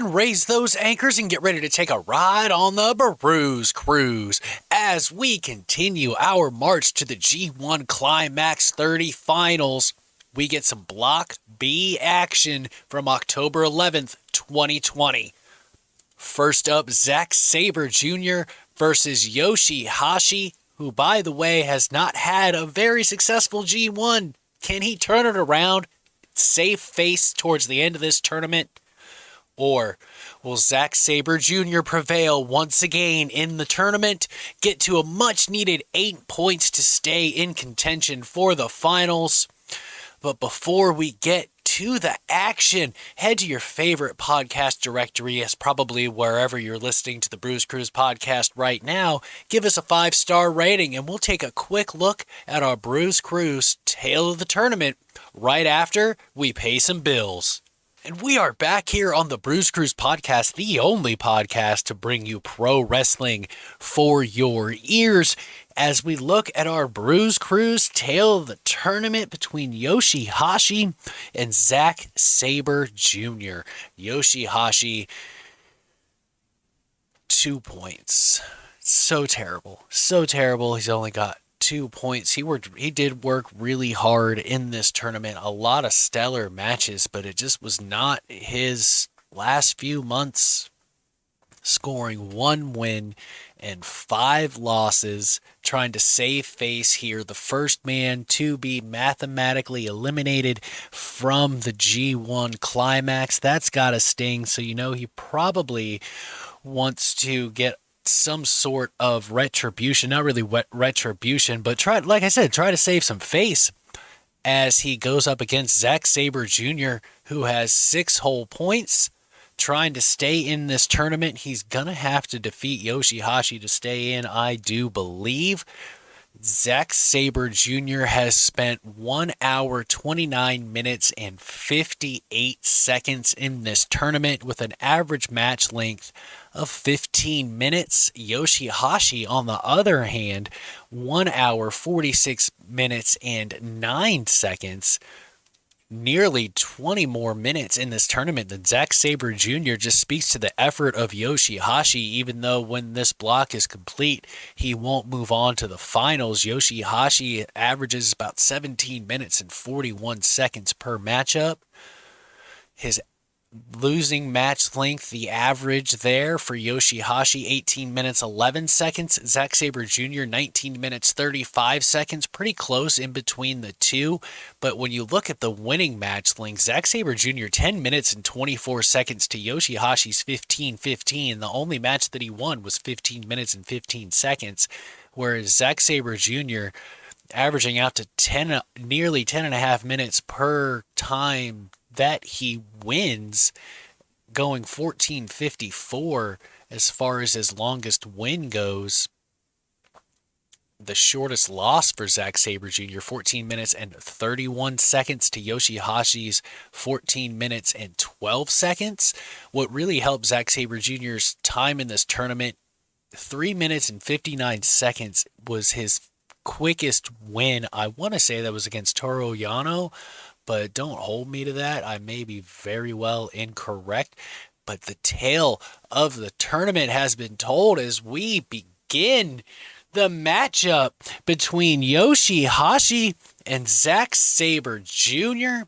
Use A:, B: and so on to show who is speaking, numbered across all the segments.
A: Raise those anchors and get ready to take a ride on the BRUZE cruise as we continue our march to the G1 Climax 30 finals. We get some Block B action from October 11th, 2020. First up, Sabre Jr. versus Yoshi Hashi, who, by the way, has not had a very successful G1. Can he turn it around, save face towards the end of this tournament? Or will Sabre Jr. prevail once again in the tournament, get to a much-needed 8 points to stay in contention for the finals? But before we get to the action, head to your favorite podcast directory, as probably wherever you're listening to the BRUZE Cruise podcast right now. Give us a 5-star rating, and we'll take a quick look at our BRUZE Cruise Tale of the Tournament right after we pay some bills. And we are back here on the BRUZE Cruise podcast, the only podcast to bring you pro wrestling for your ears, as we look at our BRUZE Cruise Tale of the Tournament between Yoshi Hashi and Sabre Jr. Yoshi Hashi, 2 points. So terrible. So terrible. He's only got 2 points. He did work really hard in this tournament. A lot of stellar matches, but it just was not his last few months. Scoring 1 win and 5 losses, trying to save face here. The first man to be mathematically eliminated from the G1 Climax. That's got to sting. So you know he probably wants to get some sort of retribution, not really retribution, but try to save some face as he goes up against Sabre Jr., who has 6 whole points. Trying to stay in this tournament, he's gonna have to defeat Yoshi Hashi to stay in, I do believe. Sabre Jr. has spent 1 hour, 29 minutes, and 58 seconds in this tournament with an average match length of 15 minutes. Yoshi Hashi, on the other hand, 1 hour, 46 minutes, and 9 seconds. Nearly 20 more minutes in this tournament than Sabre Jr. just speaks to the effort of Yoshi Hashi, even though when this block is complete, he won't move on to the finals. Yoshi Hashi averages about 17 minutes and 41 seconds per matchup. His losing match length, the average there for Yoshi Hashi, 18 minutes, 11 seconds. Sabre Jr., 19 minutes, 35 seconds. Pretty close in between the two. But when you look at the winning match length, Sabre Jr., 10 minutes and 24 seconds to Yoshi Hashi's 15-15. The only match that he won was 15 minutes and 15 seconds. Whereas Sabre Jr., averaging out to nearly 10 and a half minutes per time that he wins, going 14:54 as far as his longest win goes. The shortest loss for Sabre Jr., 14 minutes and 31 seconds to Yoshi Hashi's 14 minutes and 12 seconds. What really helped Sabre Jr.'s time in this tournament, 3 minutes and 59 seconds was his quickest win. I want to say that was against Toru Yano, but don't hold me to that. I may be very well incorrect. But the tale of the tournament has been told as we begin the matchup between Yoshi Hashi and Sabre Jr.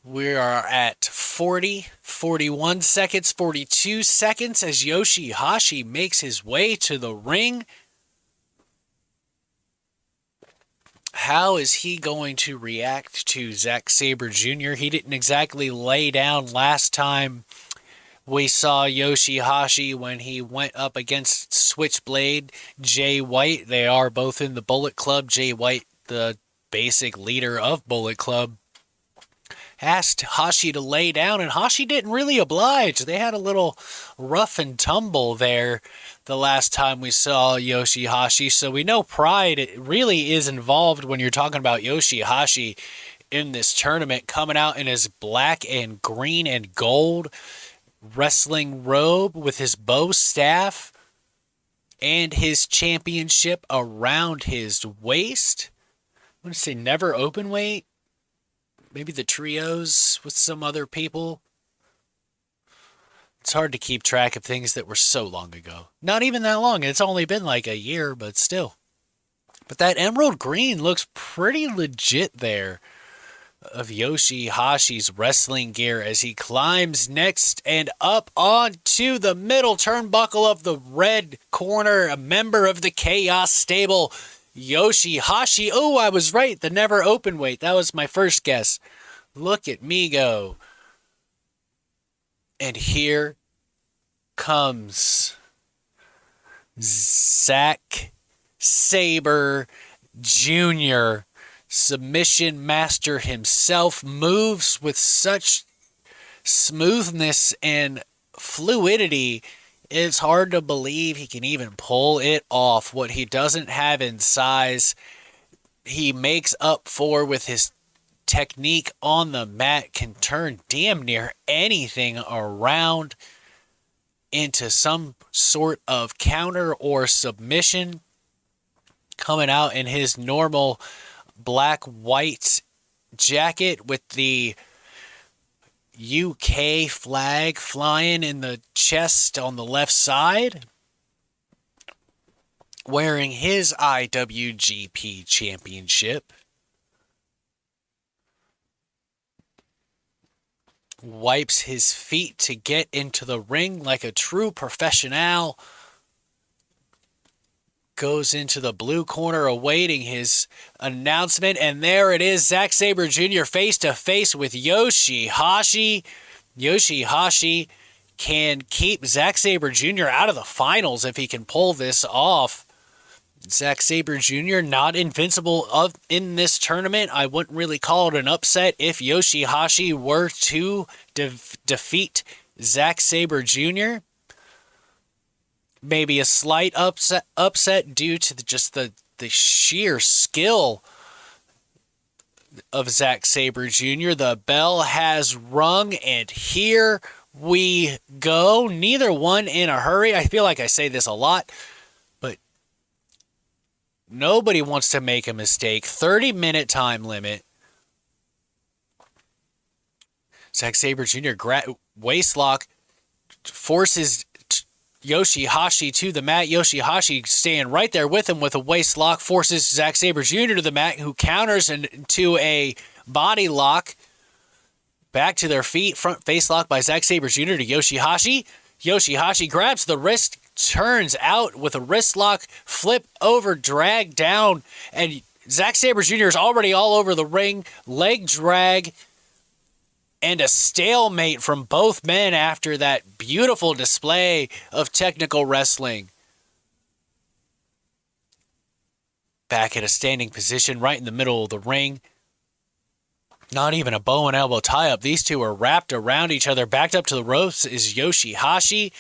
A: We are at 40, 41 seconds, 42 seconds as Yoshi Hashi makes his way to the ring. How is he going to react to Sabre Jr.? He didn't exactly lay down last time we saw Yoshi Hashi when he went up against Switchblade Jay White. They are both in the Bullet Club. Jay White, the basic leader of Bullet Club, asked Hashi to lay down, and Hashi didn't really oblige. They had a little rough and tumble there the last time we saw Yoshi Hashi, so we know pride really is involved when you're talking about Yoshi Hashi in this tournament, coming out in his black and green and gold wrestling robe with his bow staff and his championship around his waist. I'm going to say never open weight. Maybe the trios with some other people. It's hard to keep track of things that were so long ago. Not even that long. It's only been like a year, but still. But that emerald green looks pretty legit there of Yoshi Hashi's wrestling gear as he climbs next and up onto the middle turnbuckle of the red corner, a member of the Chaos Stable, Yoshi Hashi. Oh, I was right. The never open weight. That was my first guess. Look at me go. And here comes Zack Sabre Jr., submission master himself, moves with such smoothness and fluidity. It's hard to believe he can even pull it off. What he doesn't have in size, he makes up for with his technique on the mat, can turn damn near anything around into some sort of counter or submission. Coming out in his normal black-white jacket with the UK flag flying in the chest on the left side. Wearing his IWGP championship. Wipes his feet to get into the ring like a true professional. Goes into the blue corner awaiting his announcement, and there it is, Zack Sabre Jr. face to face with Yoshi Hashi. Yoshi Hashi can keep Zack Sabre Jr. out of the finals if he can pull this off. Zack Sabre Jr. not invincible in this tournament. I wouldn't really call it an upset if Yoshi Hashi were to defeat Zack Sabre Jr. Maybe a slight upset due to the sheer skill of Zack Sabre Jr. The bell has rung, and here we go. Neither one in a hurry. I feel like I say this a lot, but nobody wants to make a mistake. 30-minute time limit. Zack Sabre Jr. waistlock forces Yoshi Hashi to the mat. Yoshi Hashi staying right there with him with a waist lock, forces Zack Sabre Jr. to the mat, who counters into a body lock. Back to their feet, front face lock by Zack Sabre Jr. to Yoshi Hashi. Yoshi Hashi grabs the wrist, turns out with a wrist lock, flip over, drag down, and Zack Sabre Jr. is already all over the ring. Leg drag. And a stalemate from both men after that beautiful display of technical wrestling. Back at a standing position right in the middle of the ring. Not even a bow and elbow tie-up. These two are wrapped around each other. Backed up to the ropes is Yoshi Hashi.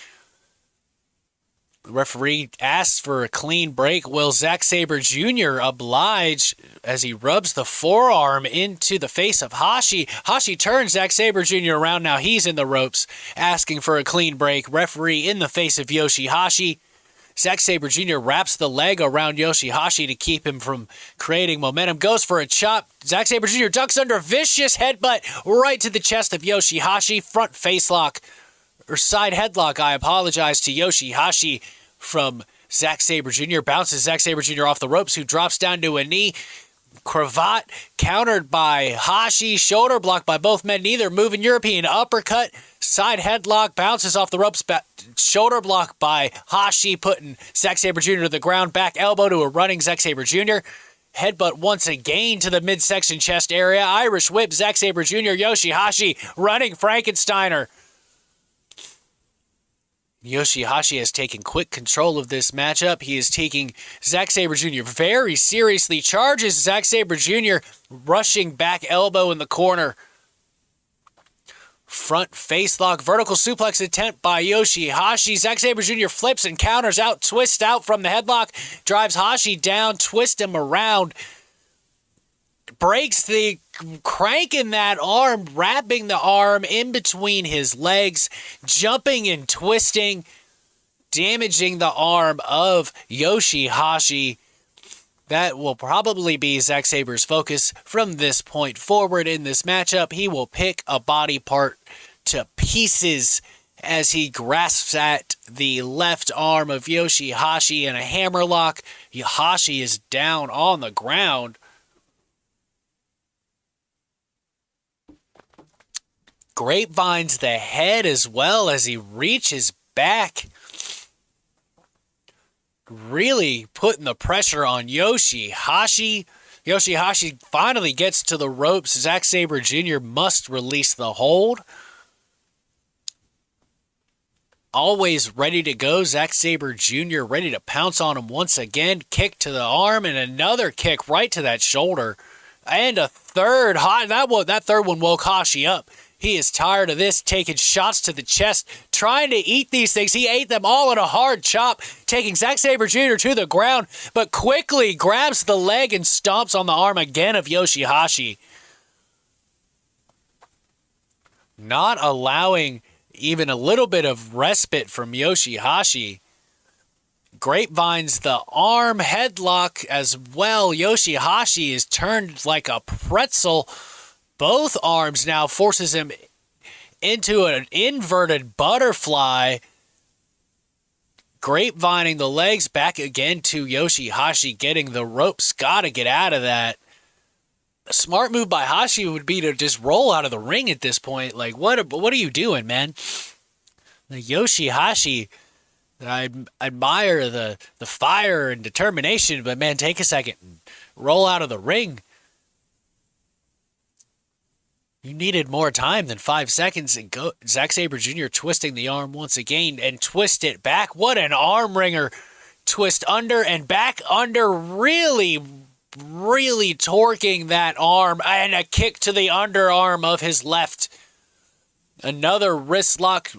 A: The referee asks for a clean break. Will Zack Sabre Jr. oblige as he rubs the forearm into the face of Hashi? Hashi turns Zack Sabre Jr. around. Now he's in the ropes, asking for a clean break. Referee in the face of Yoshi Hashi. Zack Sabre Jr. wraps the leg around Yoshi Hashi to keep him from creating momentum. Goes for a chop. Zack Sabre Jr. ducks under. Vicious headbutt right to the chest of Yoshi Hashi. Front face lock. Or side headlock, I apologize, to Yoshi Hashi from Zack Sabre Jr. Bounces Zack Sabre Jr. off the ropes, who drops down to a knee. Cravat countered by Hashi. Shoulder block by both men. Neither moving. European uppercut. Side headlock. Bounces off the ropes. Shoulder block by Hashi, putting Zack Sabre Jr. to the ground. Back elbow to a running Zack Sabre Jr. Headbutt once again to the midsection chest area. Irish whip. Zack Sabre Jr. Yoshi Hashi running Frankensteiner. Yoshi Hashi has taken quick control of this matchup. He is taking Zack Sabre Jr. very seriously. Charges Zack Sabre Jr. rushing back elbow in the corner. Front face lock, vertical suplex attempt by Yoshi Hashi. Zack Sabre Jr. flips and counters out, twists out from the headlock, drives Hashi down, twists him around, breaks the crank in that arm, wrapping the arm in between his legs, jumping and twisting, damaging the arm of Yoshi Hashi. That will probably be Zack Sabre's focus from this point forward in this matchup. He will pick a body part to pieces as he grasps at the left arm of Yoshi Hashi in a hammerlock. Hashi is down on the ground. Grapevines the head as well as he reaches back, really putting the pressure on Yoshi Hashi. Yoshi Hashi finally gets to the ropes. Zack Sabre Jr. must release the hold. Always ready to go. Zack Sabre Jr. ready to pounce on him once again. Kick to the arm and another kick right to that shoulder. And a third. That third one woke Hashi up. He is tired of this, taking shots to the chest, trying to eat these things. He ate them all in a hard chop, taking Zack Sabre Jr. to the ground, but quickly grabs the leg and stomps on the arm again of Yoshi Hashi. Not allowing even a little bit of respite from Yoshi Hashi. Grapevines the arm headlock as well. Yoshi Hashi is turned like a pretzel. Both arms now forces him into an inverted butterfly. Grapevining the legs back again to Yoshi Hashi, getting the ropes. Gotta get out of that. A smart move by Hashi would be to just roll out of the ring at this point. Like, what are you doing, man? The Yoshi Hashi, I admire the fire and determination, but man, take a second and roll out of the ring. You needed more time than 5 seconds, and go. Zack Sabre Jr. twisting the arm once again and twist it back. What an arm wringer. Twist under and back under. Really, really torquing that arm. And a kick to the underarm of his left. Another wrist lock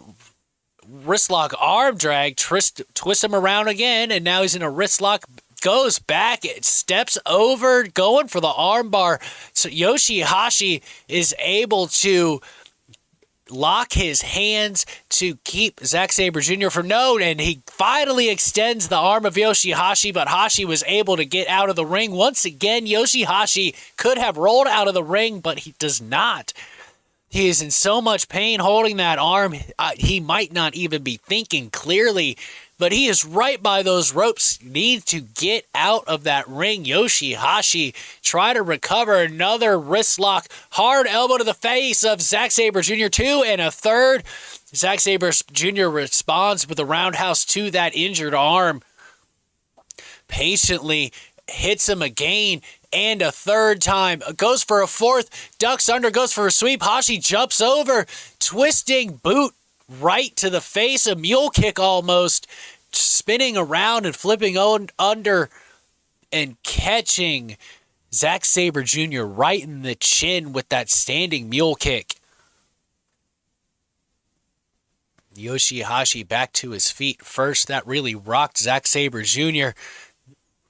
A: arm drag. Twist him around again, and now he's in a wrist lock. Goes back, it steps over, going for the armbar. So Yoshi Hashi is able to lock his hands to keep Zack Sabre Jr. from and he finally extends the arm of Yoshi Hashi, but Hashi was able to get out of the ring. Once again, Yoshi Hashi could have rolled out of the ring, but he does not. He is in so much pain holding that arm, he might not even be thinking clearly. But he is right by those ropes. Need to get out of that ring. Yoshi Hashi try to recover. Another wrist lock. Hard elbow to the face of Zack Sabre Jr. 2 and a third. Zack Sabre Jr. responds with a roundhouse to that injured arm. Patiently hits him again and a third time. Goes for a fourth. Ducks under. Goes for a sweep. Hashi jumps over. Twisting boot. Right to the face, a mule kick almost, spinning around and flipping under and catching Zack Sabre Jr. right in the chin with that standing mule kick. Yoshi Hashi back to his feet first. That really rocked Zack Sabre Jr.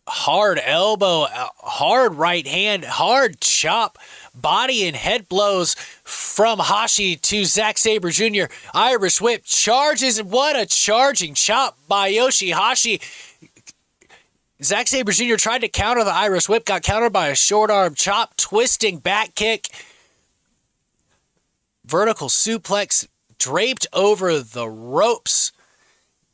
A: Hard elbow, hard right hand, hard chop, body and head blows from Hashi to Zack Sabre Jr. Irish whip charges. What a charging chop by Yoshi Hashi. Zack Sabre Jr. tried to counter the Irish whip, got countered by a short arm chop, twisting back kick. Vertical suplex draped over the ropes.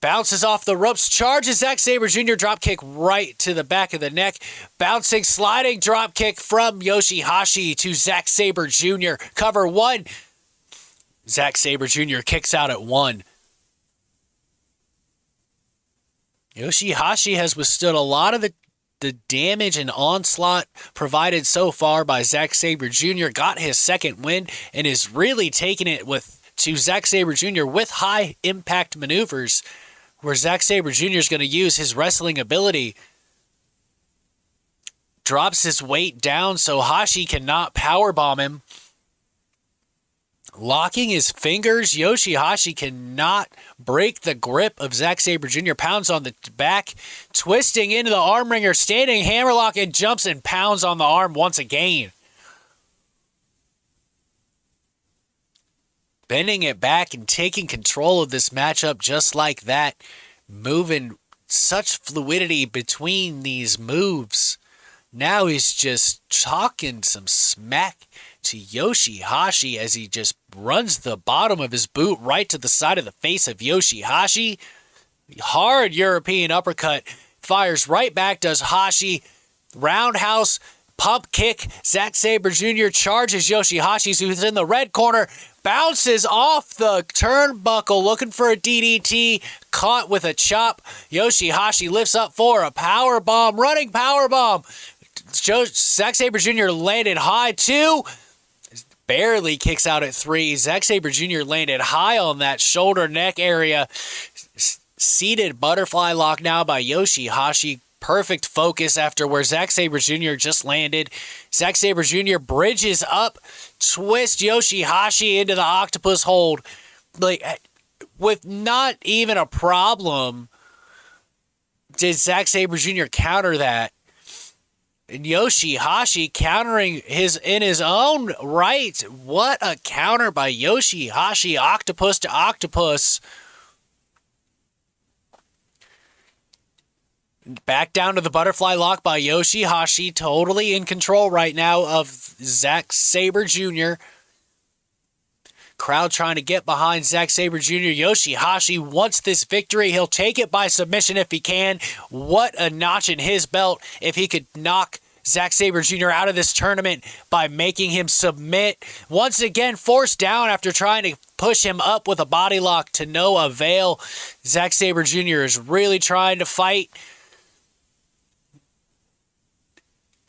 A: Bounces off the ropes, charges Zack Sabre Jr. Dropkick right to the back of the neck. Bouncing, sliding dropkick from Yoshi Hashi to Zack Sabre Jr. Cover one. Zack Sabre Jr. kicks out at one. Yoshi Hashi has withstood a lot of the damage and onslaught provided so far by Zack Sabre Jr. Got his second win and is really taking it to Zack Sabre Jr. with high impact maneuvers, where Zack Sabre Jr. is going to use his wrestling ability. Drops his weight down so Hashi cannot powerbomb him. Locking his fingers, Yoshi Hashi cannot break the grip of Zack Sabre Jr. Pounds on the back, twisting into the arm wringer, standing hammerlock, and jumps and pounds on the arm once again. Bending it back and taking control of this matchup just like that. Moving such fluidity between these moves. Now he's just talking some smack to Yoshi Hashi as he just runs the bottom of his boot right to the side of the face of Yoshi Hashi. Hard European uppercut. Fires right back, does Hashi. Roundhouse, pump kick. Zack Sabre Jr. charges Yoshi Hashi, who's in the red corner. Bounces off the turnbuckle, looking for a DDT. Caught with a chop. Yoshi Hashi lifts up for a power bomb. Running power bomb. Zack Sabre Jr. landed high, 2. Barely kicks out at 3. Zack Sabre Jr. landed high on that shoulder neck area. Seated butterfly lock now by Yoshi Hashi. Perfect focus after where Zack Sabre Jr. just landed. Zack Sabre Jr. bridges up, twist Yoshi Hashi into the octopus hold. Like, with not even a problem, did Zack Sabre Jr. counter that. And Yoshi Hashi countering in his own right. What a counter by Yoshi Hashi, octopus to octopus. Back down to the butterfly lock by Yoshi Hashi, totally in control right now of Zack Sabre Jr. Crowd trying to get behind Zack Sabre Jr. Yoshi Hashi wants this victory. He'll take it by submission if he can. What a notch in his belt if he could knock Zack Sabre Jr. out of this tournament by making him submit. Once again, forced down after trying to push him up with a body lock to no avail. Zack Sabre Jr. is really trying to fight.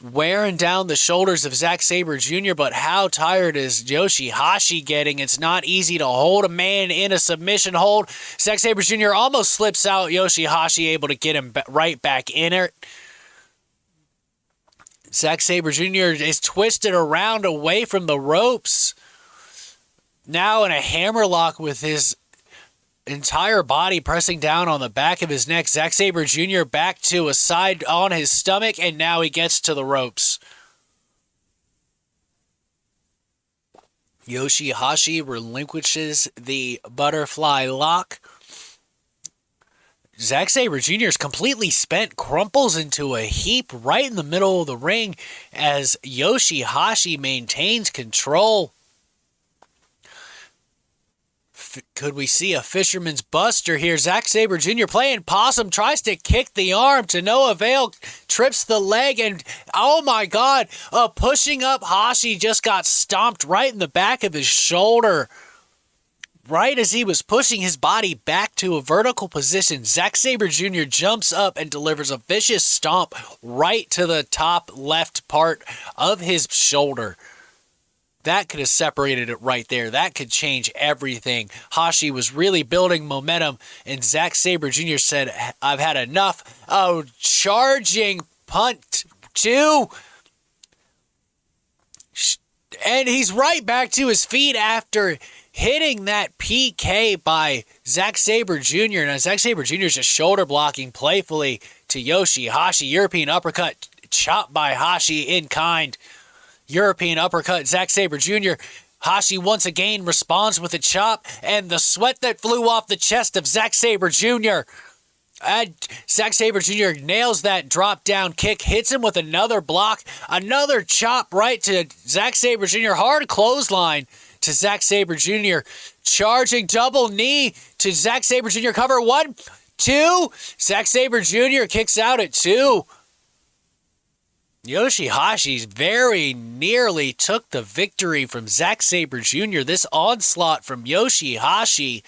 A: Wearing down the shoulders of Zack Sabre Jr., but how tired is Yoshi Hashi getting? It's not easy to hold a man in a submission hold. Zack Sabre Jr. almost slips out. Yoshi Hashi able to get him right back in it. Zack Sabre Jr. is twisted around away from the ropes. Now in a hammerlock with his entire body pressing down on the back of his neck. Zack Sabre Jr. back to a side on his stomach, and now he gets to the ropes. Yoshi Hashi relinquishes the butterfly lock. Zack Sabre Jr. is completely spent, crumples into a heap right in the middle of the ring as Yoshi Hashi maintains control. Could we see a fisherman's buster here? Zack Sabre Jr. playing possum, tries to kick the arm to no avail, trips the leg, and oh my god, pushing up Hashi just got stomped right in the back of his shoulder. Right as he was pushing his body back to a vertical position, Zack Sabre Jr. jumps up and delivers a vicious stomp right to the top left part of his shoulder. That could have separated it right there. That could change everything. Hashi was really building momentum, and Zack Sabre Jr. said, I've had enough. Oh, charging punt 2. And he's right back to his feet after hitting that PK by Zack Sabre Jr. Now, Zack Sabre Jr. is just shoulder blocking playfully to Yoshi Hashi. European uppercut chopped by Hashi in kind. European uppercut, Zack Sabre Jr. Hashi once again responds with a chop, and the sweat that flew off the chest of Zack Sabre Jr. Zack Sabre Jr. nails that drop down kick, hits him with another block, another chop right to Zack Sabre Jr. Hard clothesline to Zack Sabre Jr. Charging double knee to Zack Sabre Jr. Cover 1, 2. Zack Sabre Jr. kicks out at 2. Yoshi Hashi very nearly took the victory from Zack Sabre Jr. This onslaught from Yoshi Hashi.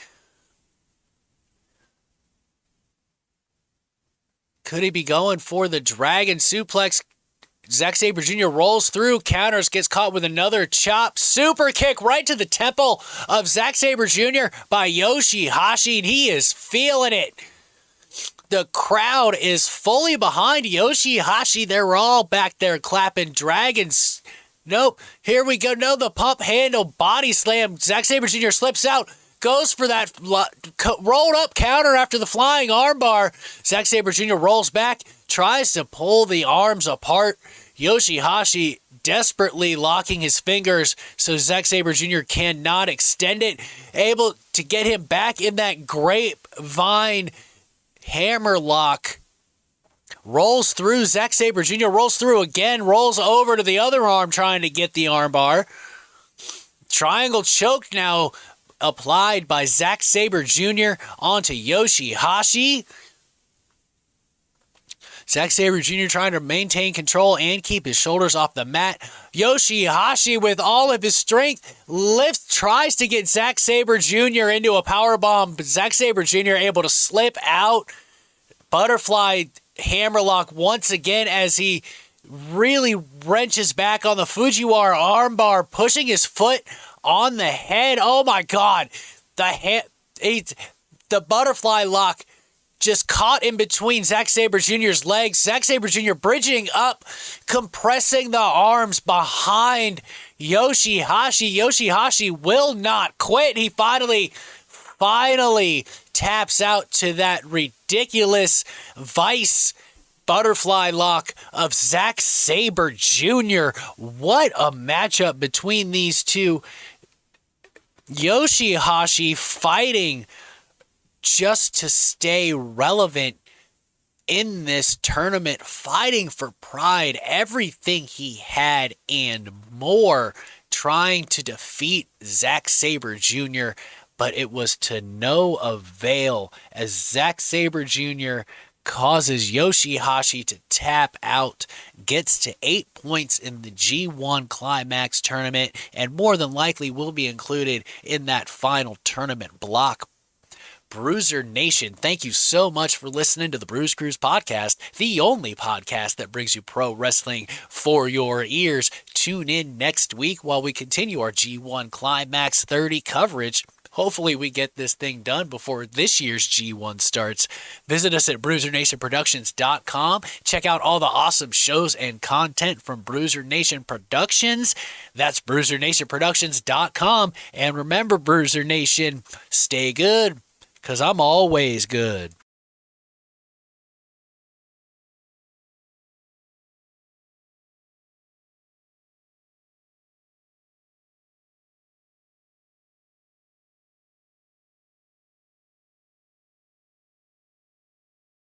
A: Could he be going for the dragon suplex? Zack Sabre Jr. rolls through, counters, gets caught with another chop. Super kick right to the temple of Zack Sabre Jr. by Yoshi Hashi, and he is feeling it. The crowd is fully behind Yoshi Hashi. They're all back there clapping. Dragons Nope. Here we go. No, the pump handle body slam. Zack Sabre Jr. slips out. Goes for that rolled up counter after the flying armbar. Zack Sabre Jr. rolls back. Tries to pull the arms apart. Yoshi Hashi desperately locking his fingers so Zack Sabre Jr. cannot extend it. Able to get him back in that grapevine hammer lock. Rolls through. Zack Sabre Jr. rolls through again. Rolls over to the other arm trying to get the armbar. Triangle choke now applied by Zack Sabre Jr. onto Yoshi Hashi. Zack Sabre Jr. trying to maintain control and keep his shoulders off the mat. Yoshi Hashi with all of his strength lifts, tries to get Zack Sabre Jr. into a powerbomb, but Zack Sabre Jr. able to slip out. Butterfly hammerlock once again as he really wrenches back on the Fujiwara armbar, pushing his foot on the head. Oh my God. The butterfly lock just caught in between Zack Sabre Jr.'s legs. Zack Sabre Jr. bridging up, compressing the arms behind Yoshi Hashi. Yoshi Hashi will not quit. He finally taps out to that ridiculous vice butterfly lock of Zack Sabre Jr. What a matchup between these two. Yoshi Hashi fighting just to stay relevant in this tournament, fighting for pride, everything he had and more, trying to defeat Zack Sabre Jr., but it was to no avail as Zack Sabre Jr. causes Yoshi Hashi to tap out, gets to 8 points in the G1 Climax tournament, and more than likely will be included in that final tournament block. Bruzernation, thank you so much for listening to the Bruze Cruise podcast, the only podcast that brings you pro wrestling for your ears. Tune in next week while we continue our G1 Climax 30 coverage. Hopefully we get this thing done before this year's G1 starts. Visit us at BruzerNationProductions.com. Check out all the awesome shows and content from Bruiser Nation Productions. That's BruzerNationProductions.com. And remember, Bruiser Nation, stay good, because I'm always good.